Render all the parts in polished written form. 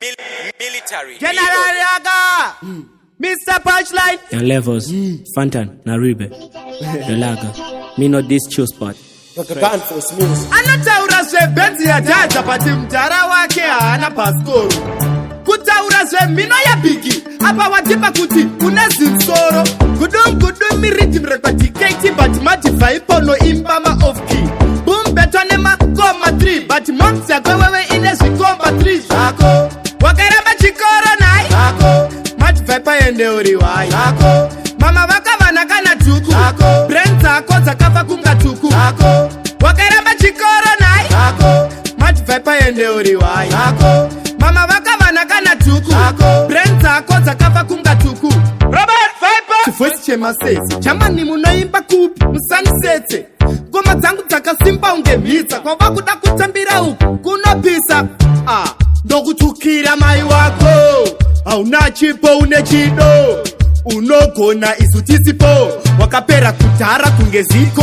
Military. General Yaga, Mr. Punchline. Your levels, Fantan, Naribe, Relaga, me not this chill spot. Anataura se benzi ya jaja pati mtara wake ana paskoro. Kutaura se mino ya bigi, hapa wajipa kuti unezi msoro. Kudum miriti mrekati keti bati mati faipo no imbama of key. Boom betone ma koma 3, bati monks ya kwewewe inesi koma 3. Sako, wakaraba chikoro nai. Sako, mati faipa ende uriwai. Sako, mama waka wanakana tuku. Sako, brenta koza kafa kunga tuku. Sako, wakaraba chikoro nai. Sako, mati faipa ende uriwai. Sako, mama waka wanakana tuku. Sako, brenta koza kafa kunga tuku. Robert Viper Chifuesi chema sesi chama ni munaimba kupi Musani sete Goma zangu taka simba ungemita Kwa waku da kutambira uku Kuna pisa Ndogu tukira mai wako Auna chipo unechido Unoko na isutisipo Wakapera kutara kungeziko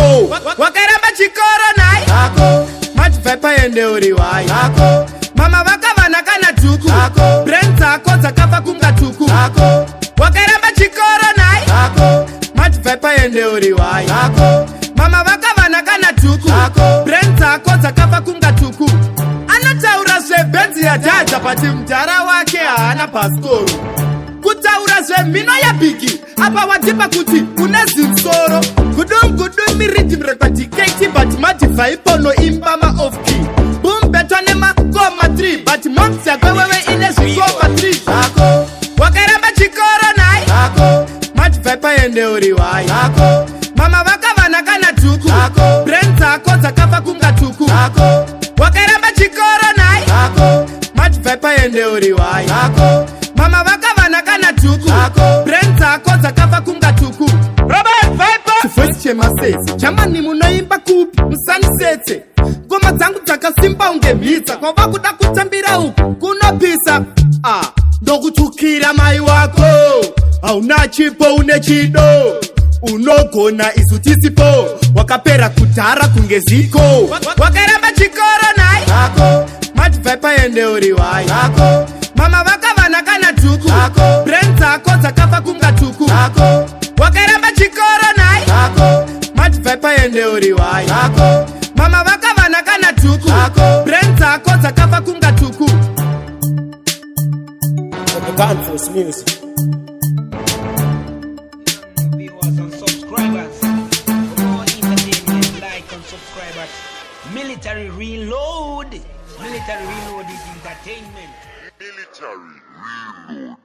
Wakaramba chikoro nai Sako Machi Viper ende uriwai Sako Mama waka wanakana tuku Sako Brenta koza kafa kunga tuku Sako wakaramba chikoro nai. Sako Machi Viper ende uriwai. Sako mama waka wanakana tuku. Sako brenta koza kafa kunga tuku. Anataura se benzi ya jaja pati mtara wake ana paskoro. Kutaura se mino ya bigi, hapa wajipa kuti unezi msoro. Kudum miriti mrekati keti bati mati faipo no imbama of key. Boom betone ma koma 3, bati monks ya kwewewe inesi koma 3. Sako wakaramba chikoro nai. Sako Machi Viper ende uriwai. Sako mama waka wanakana tuku. Sako brenta koza kafa kunga tuku. Sako wakaramba chikoro nai. Sako Machi Viper ende uriwai. Sako mama waka wanakana tuku. Sako brenta koza kafa kunga tuku. Robert Viper Chifuesi chema sesi chama ni munaimba kupi Musani sete Goma zangu taka simba ungemita Kwa waku da kutambira uku Kuna pisa Ndogu tukira mai wako Auna chipo unechido Unoko na isutisipo Wakapera kutara kungeziko Wakaramba chikoro nai. Sako Machi Viper ende uriwai. Sako mama waka wanakana tuku. Sako brenta koza kafa kunga tuku. Sako wakaramba chikoro nai. Sako Machi Viper ende uriwai. Sako mama waka wanakana tuku. Sako brenta koza kafa kunga tuku. Gunforce Music. Viewers and subscribers, for more entertainment, like and subscribers. Military Reload. Military Reload is entertainment. Military Reload.